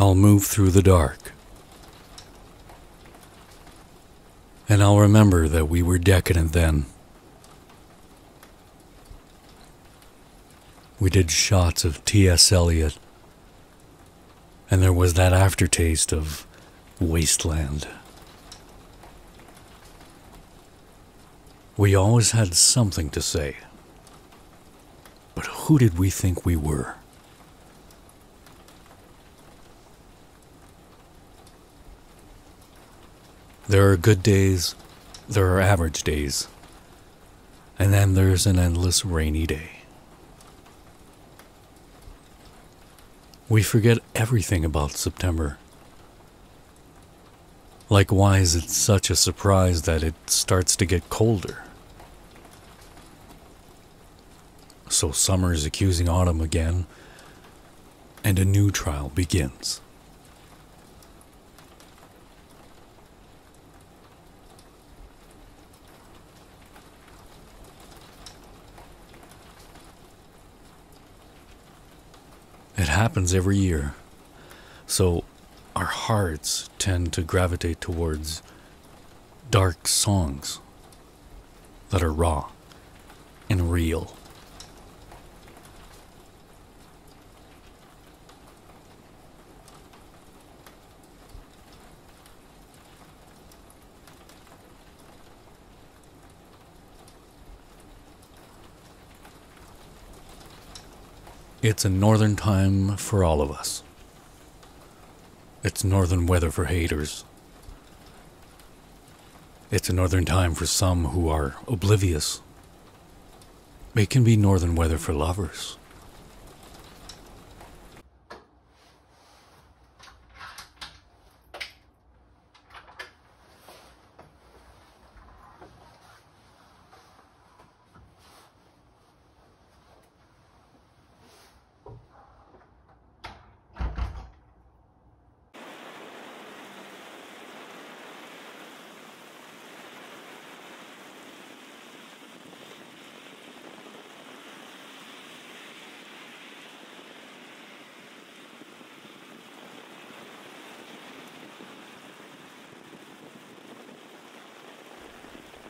I'll move through the dark. And I'll remember that we were decadent then. We did shots of T.S. Eliot, and there was that aftertaste of wasteland. We always had something to say. But who did we think we were? There are good days, there are average days, and then there's an endless rainy day. We forget everything about September. Like, why is it such a surprise that it starts to get colder? So summer is accusing autumn again, and a new trial begins. It happens every year, so our hearts tend to gravitate towards dark songs that are raw and real. It's a northern time for all of us. It's northern weather for haters. It's a northern time for some who are oblivious. It can be northern weather for lovers.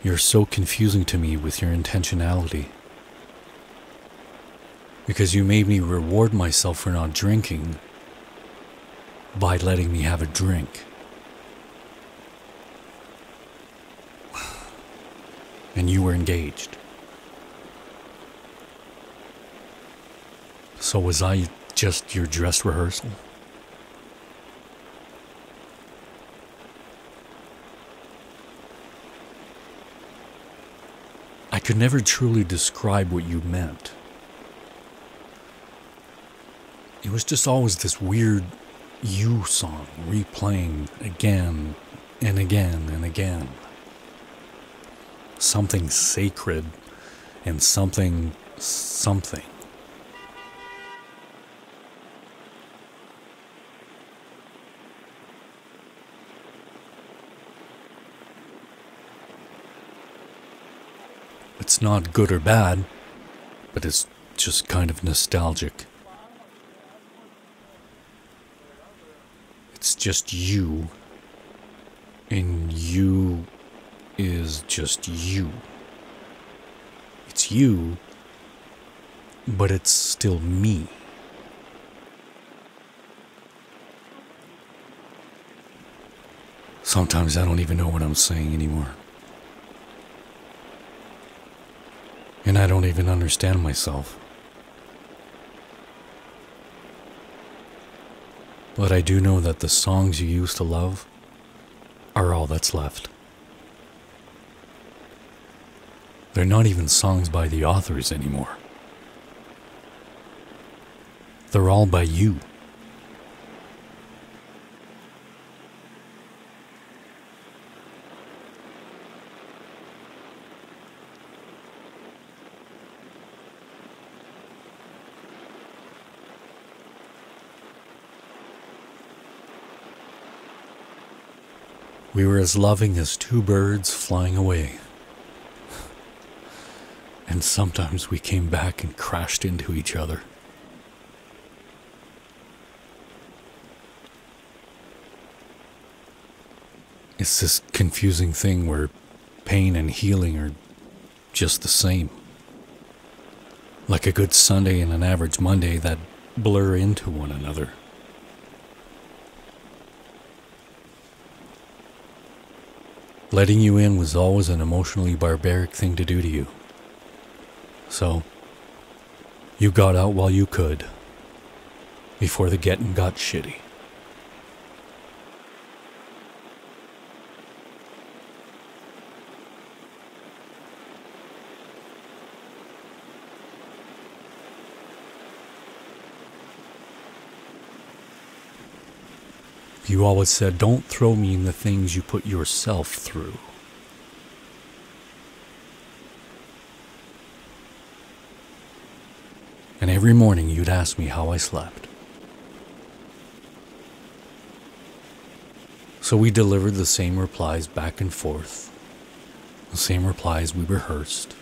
You're so confusing to me with your intentionality. Because you made me reward myself for not drinking by letting me have a drink. And you were engaged. So was I just your dress rehearsal? I could never truly describe what you meant. It was just always this weird you song replaying again and again and again. Something sacred and something. It's not good or bad, but it's just kind of nostalgic. It's just you, and you is just you. It's you, but it's still me. Sometimes I don't even know what I'm saying anymore. And I don't even understand myself. But I do know that the songs you used to love are all that's left. They're not even songs by the authors anymore. They're all by you. We were as loving as two birds flying away. And sometimes we came back and crashed into each other. It's this confusing thing where pain and healing are just the same. Like a good Sunday and an average Monday that blur into one another. Letting you in was always an emotionally barbaric thing to do to you. So, you got out while you could, before the getting got shitty. You always said, don't throw me in the things you put yourself through. And every morning you'd ask me how I slept. So we delivered the same replies back and forth, the same replies we rehearsed,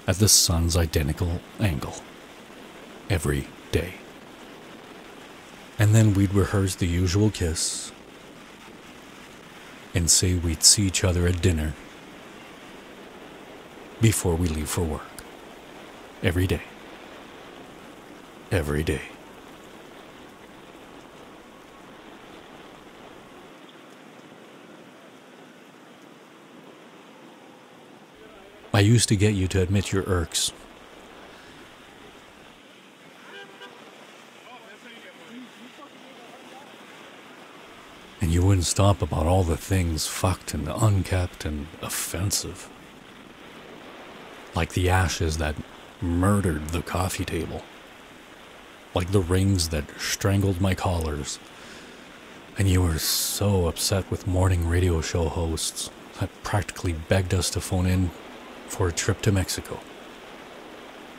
at the sun's identical angle, every day. And then we'd rehearse the usual kiss and say we'd see each other at dinner before we leave for work. Every day. Every day. I used to get you to admit your irks. And you wouldn't stop about all the things fucked and unkept and offensive. Like the ashes that murdered the coffee table. Like the rings that strangled my collars. And you were so upset with morning radio show hosts that practically begged us to phone in for a trip to Mexico.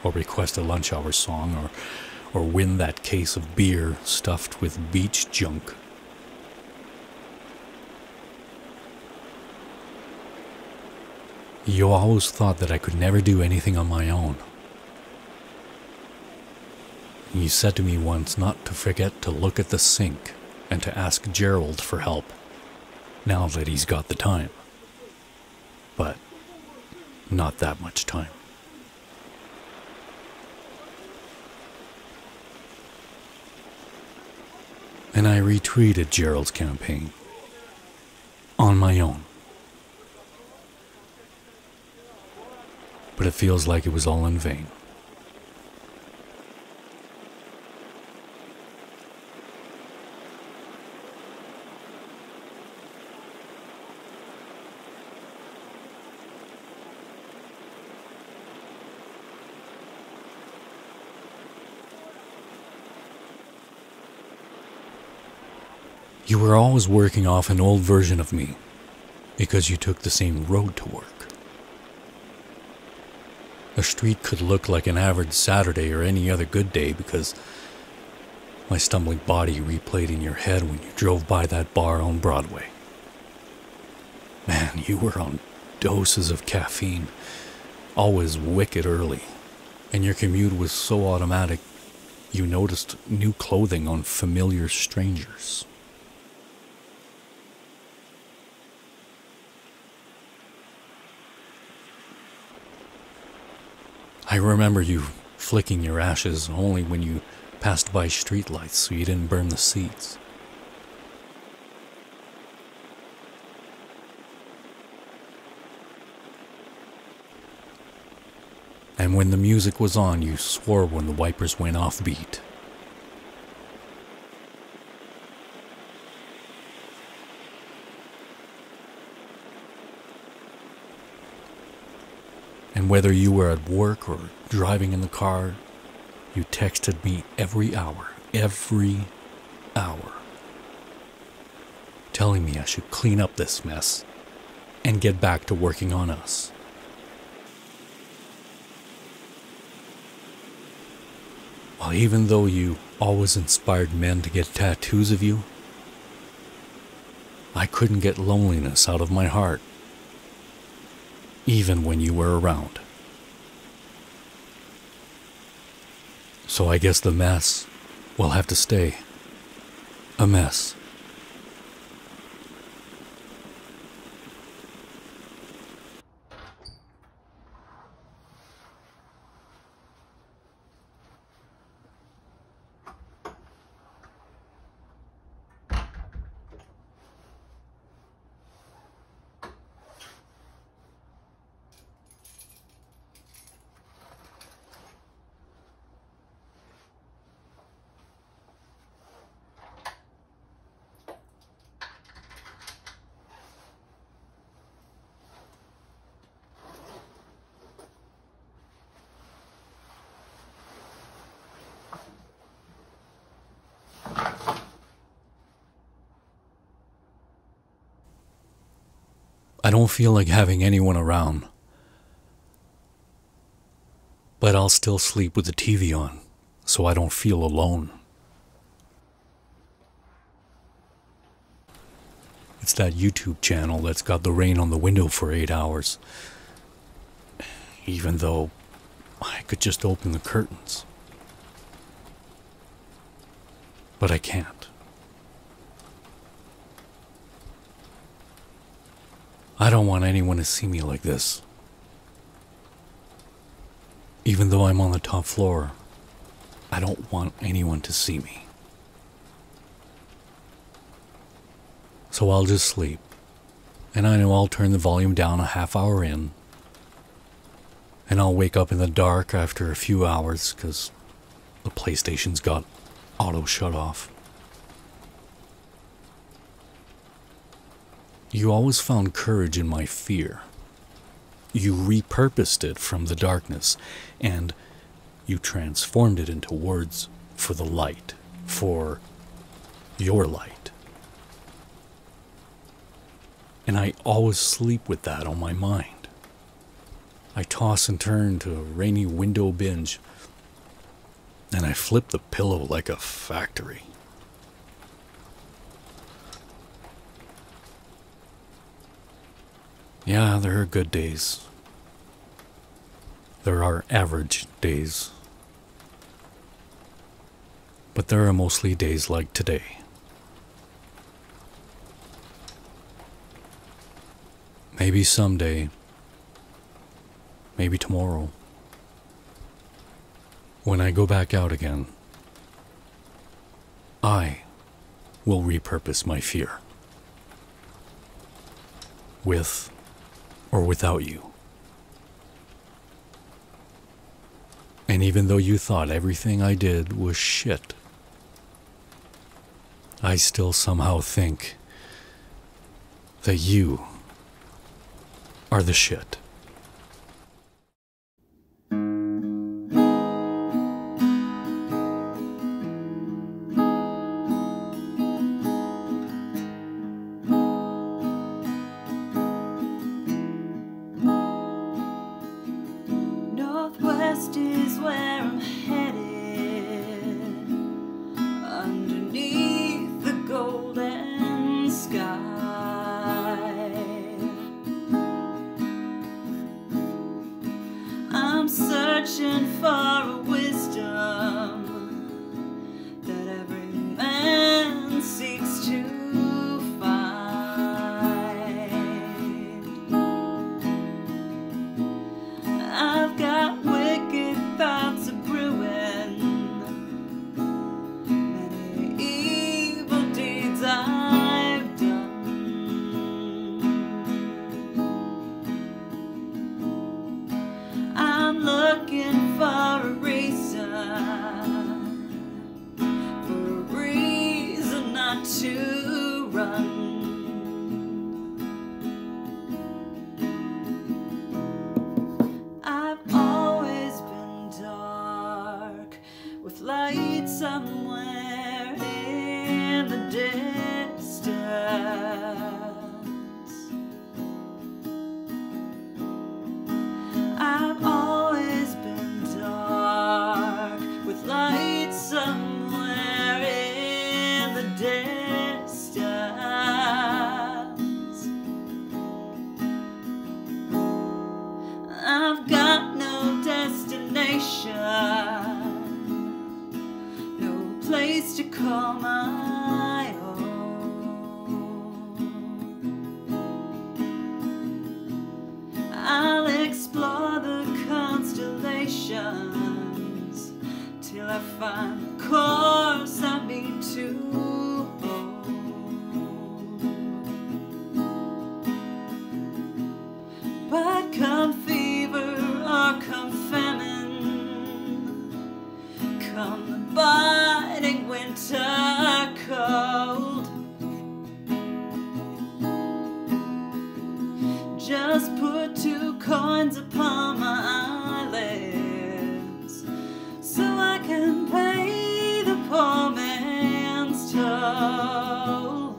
Or request a lunch hour song, or win that case of beer stuffed with beach junk. You always thought that I could never do anything on my own. You said to me once not to forget to look at the sink and to ask Gerald for help, now that he's got the time. But not that much time. And I retweeted Gerald's campaign on my own. But it feels like it was all in vain. You were always working off an old version of me because you took the same road to work. The street could look like an average Saturday or any other good day because my stumbling body replayed in your head when you drove by that bar on Broadway. Man, you were on doses of caffeine, always wicked early, and your commute was so automatic you noticed new clothing on familiar strangers. I remember you flicking your ashes only when you passed by streetlights so you didn't burn the seats. And when the music was on, you swore when the wipers went off beat. And whether you were at work or driving in the car, you texted me every hour, telling me I should clean up this mess and get back to working on us. Well, even though you always inspired men to get tattoos of you, I couldn't get loneliness out of my heart. Even when you were around. So I guess the mess will have to stay a mess. I don't feel like having anyone around, but I'll still sleep with the TV on so I don't feel alone. It's that YouTube channel that's got the rain on the window for 8 hours, even though I could just open the curtains. But I can't. I don't want anyone to see me like this. Even though I'm on the top floor, I don't want anyone to see me. So I'll just sleep, and I know I'll turn the volume down a half hour in, and I'll wake up in the dark after a few hours because the PlayStation's got auto shut off. You always found courage in my fear. You repurposed it from the darkness, and you transformed it into words for the light, for your light. And I always sleep with that on my mind. I toss and turn to a rainy window binge, and I flip the pillow like a factory. Yeah, there are good days. There are average days. But there are mostly days like today. Maybe someday, maybe tomorrow, when I go back out again, I will repurpose my fear. With or without you. And even though you thought everything I did was shit, I still somehow think that you are the shit. Northwest is where I'm headed, underneath the golden sky. I'm searching for a wisdom that every man seeks to find. I've got wicked thoughts of brewing, many evil deeds I've done. I'm looking for a reason not to run. I've always been dark, with light somewhere in the distance. I've always been dark, with light somewhere in the distance. I've got no destination, no place to call my own. I'll explore the constellations till I find the course I mean to own. But come fever or come famine, come the biting winter cold, just put 2 coins upon my eyelids so I can pay the poor man's toll.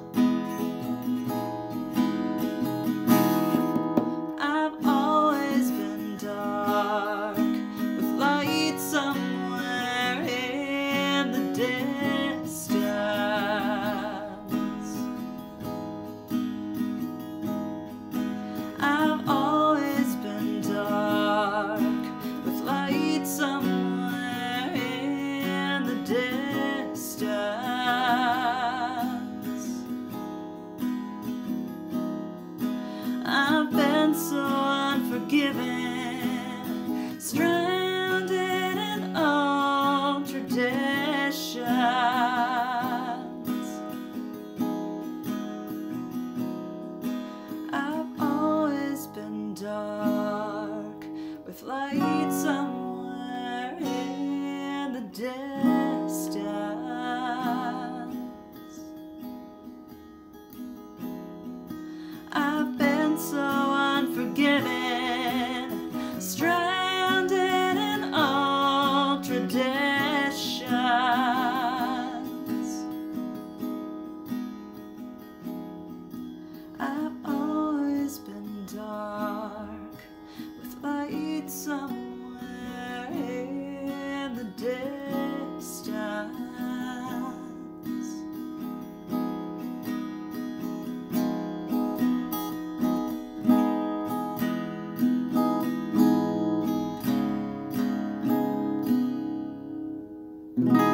you.